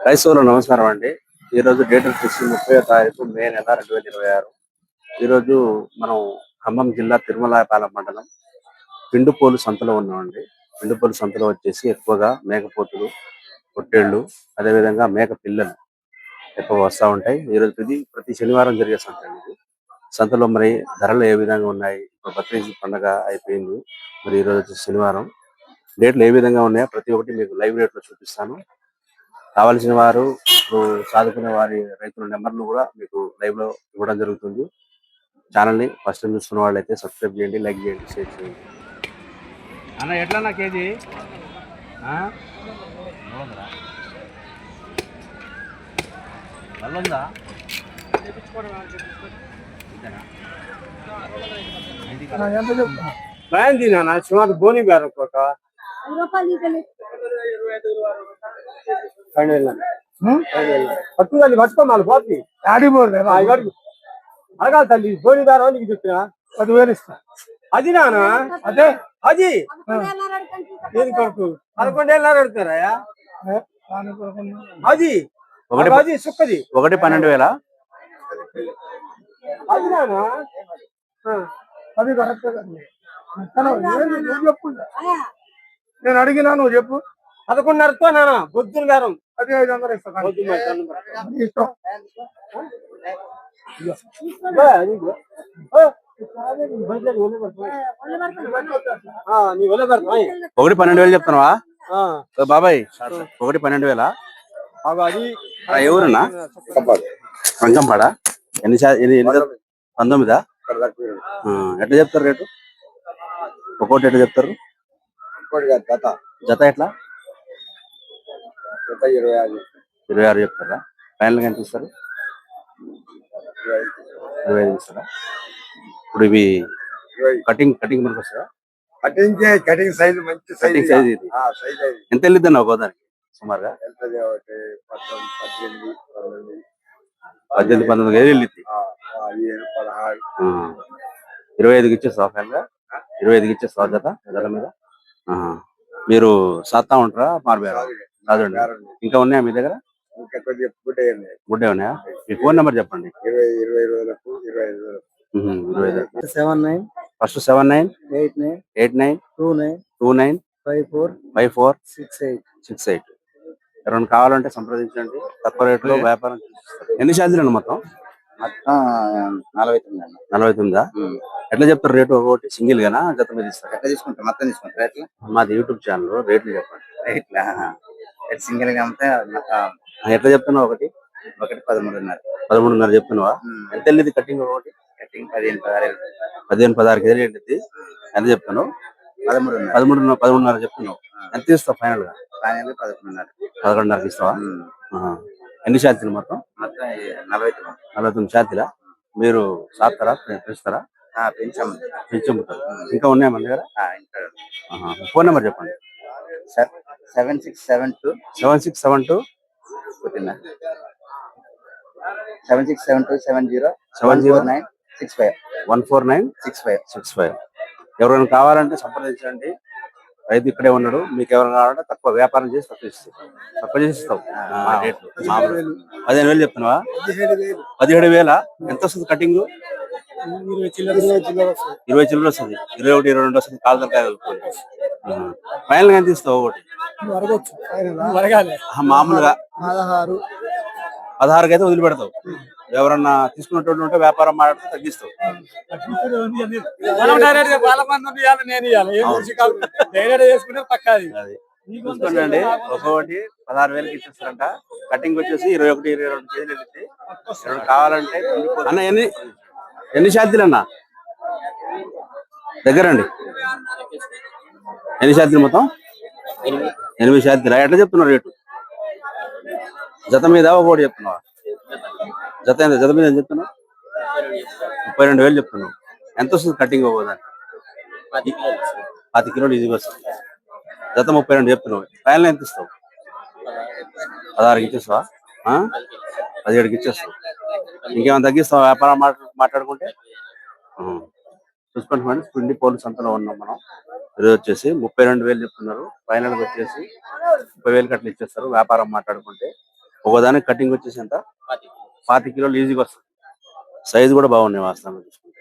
రైతులు నమస్కారం అండి. ఈరోజు డేట్ వచ్చేసి 30వ తారీఖు మే నెల 2026. ఈరోజు మనం ఖమ్మం జిల్లా తిరుమలాయపాలెం మండలం పిండుపోలు సంతలో ఉన్నామండి. పిండుపోలు సంతలో వచ్చేసి ఎక్కువగా మేకపోతులు, పొట్టేళ్లు, అదేవిధంగా మేక పిల్లలు ఎక్కువ వస్తూ ఉంటాయి. ఈరోజు ప్రతి శనివారం జరిగే సంత ఇది. సంతలో మరి ధరలు ఏ విధంగా ఉన్నాయి, ఇప్పుడు బక్రీద్ పండుగ అయిపోయింది, మరి ఈరోజు వచ్చేసి శనివారం రేట్లు ఏ విధంగా ఉన్నాయో ప్రతి ఒక్కటి మీకు లైవ్ రేట్లో చూపిస్తాను. కావాల్సిన వారు ఇప్పుడు సాధుకునే వారి రైతుల నెంబర్లు కూడా మీకు లైవ్ లో ఇవ్వడం జరుగుతుంది. ఛానల్ ని ఫస్ట్ టైం చూస్తున్న వాళ్ళైతే సబ్స్క్రైబ్ చేయండి, లైక్ చేయండి, షేర్ చేయండి. అన్న ఎట్లన్నా కేజీ ఉందా తినా సుమారు బోని గారు ఒక్కొక్క పట్టుకుంది పట్టుకోమాలి పోతుంది అడగాలి తల్లి బోని గారు నీకు చెప్పిన 10,000 ఇస్తా. అది నానా అదే అది ఏది కొడుకు 11,500 అడుగుతారా? అది అది సుక్కది 12,000. అది నానా అది చెప్పు. నేను అడిగినా నువ్వు చెప్పు. 11,500తో నానా బొద్దులు గారం అది 500 ఇస్తా. ఒకటి 12,000 చెప్తున్నావా బాబాయ్? ఒకటి 12,000. ఎవరన్నా రంగంపాడ? ఎన్ని 19? ఎట్లా చెప్తారు రేటు? ఒక్కోటి ఎట్లా చెప్తారు? జత ఎట్లా? 26 చెప్తారా? ఫైనల్ ఎంత ఇస్తారు? 25 ఇస్తారా? ఇప్పుడు ఇవి కటింగ్ మనకు వస్తాయా? కటింగ్ సైజ్ మంచి సైజ్ ఇది ఎంత వెళ్ళిద్ది అన్న గోదానికి సుమారుగా? 18-19 వేలు వెళ్ళిద్ది. 25కి ఇచ్చేస్తావా? ఫైనల్ గా 25కి ఇచ్చేస్తావా జత మీద? మీరు సాత్తా ఉంటారా మారిపోయారా? రాజండి. ఇంకా ఉన్నాయా మీ దగ్గర? గుడ్డే ఉన్నాయా? మీ ఫోన్ నెంబర్ చెప్పండి. 79 ఫస్ట్ 798929245468. ఎవరైనా కావాలంటే సంప్రదించండి, తక్కువ రేట్లో వ్యాపారం చేస్తారు. ఎన్ని ఛార్జీలు మొత్తం? 49. ఎట్లా చెప్తారు రేటు? ఒకటి సింగిల్ గానా జత మీద ఇస్తారు? ఎట్లా తీసుకుంటాం? మొత్తం తీసుకుంటారు ఎట్లా? మాది యూట్యూబ్ ఛానల్, రేట్లు చెప్పండి. ఇట్లా సింగిల్ గా అమ్మితే ఎట్లా చెప్తున్నావు? ఒకటి 13.5 చెప్తున్నావా? ఎంత వెళ్ళింది కటింగ్? ఒకటి కటింగ్ 15-16 కేజీలు వెళ్ళింది. ఎంత చెప్తున్నావు? 13.5 చెప్తున్నావు. ఎంత ఇస్తావు ఫైనల్ గా? 11.5 ఇస్తావా? ఎన్ని ఛార్జీలు మొత్తం? 49 ఛార్జీలా? మీరు సాగుతారా, పెంచుతారా? పెంచమ్ముతారు. ఇంకా ఉన్నాయా మన దగ్గర? ఫోన్ నెంబర్ చెప్పండి. 7672 7672 14965. ఎవరైనా కావాలంటే సంప్రదించండి. రైతు ఇక్కడే ఉన్నాడు. మీకు ఎవరైనా కావాలంటే తక్కువ వ్యాపారం చేసి తక్కువ చేసి ఇస్తావు. 15,000 చెప్తున్నావా? 17,000. ఎంత వస్తుంది కటింగ్? 20 చిల్లర 20 చిల్లర వస్తుంది. 21, 22 వస్తుంది. కాలుతలకాయ ఫైనల్ గా ఎంత ఇస్తావు? ఒకటి మామూలుగా 16 అయితే వదిలిపెడతావు. ఎవరన్నా తీసుకున్నట్టు ఉంటే వ్యాపారం మాట్లాడితే తగ్గిస్తావు. చూసుకోండి, ఒక్కొక్కటి 16,000కి ఇచ్చేస్తారంట. కటింగ్ వచ్చేసి 21, 22 కేజీలు వెళ్ళింది. కావాలంటే అన్న ఎన్ని ఛార్జీలు అన్న దగ్గరండి? ఎన్ని ఛార్జీలు మొత్తం? 8 ఛార్జీలు. ఎట్లా చెప్తున్నారు రేటు? జత మీద ఒకటి చెప్తున్నావా? జత మీద ఏం చెప్తున్నావు? 32,000 చెప్తున్నావు. ఎంత వస్తుంది కటింగ్? ఒక్కోదాన్ని 10 కిలోలు ఈజీగా వస్తుంది. జత 32 చెప్తున్నావు. ఫైనల్ ఎంత ఇస్తావు? 16కి ఇచ్చేస్తావా? 17కి ఇచ్చేస్తావు. ఇంకేమైనా తగ్గిస్తావా వ్యాపారం మాట్లాడుకుంటే? చూసుకోండి ఫ్రెండ్స్, పిండిపోలు సంతలో ఉన్నాం మనం. ఈరోజు వచ్చేసి 32,000 చెప్తున్నారు. ఫైనల్ వచ్చేసి 30,000 అట్లా ఇచ్చేస్తారు వ్యాపారం మాట్లాడుకుంటే. ఒకదానికి కటింగ్ వచ్చేసి ఎంత 25 కిలోలు ఈజీగా వస్తుంది. సైజు కూడా బాగున్నాయి వాస్తవంగా చూసుకుంటే.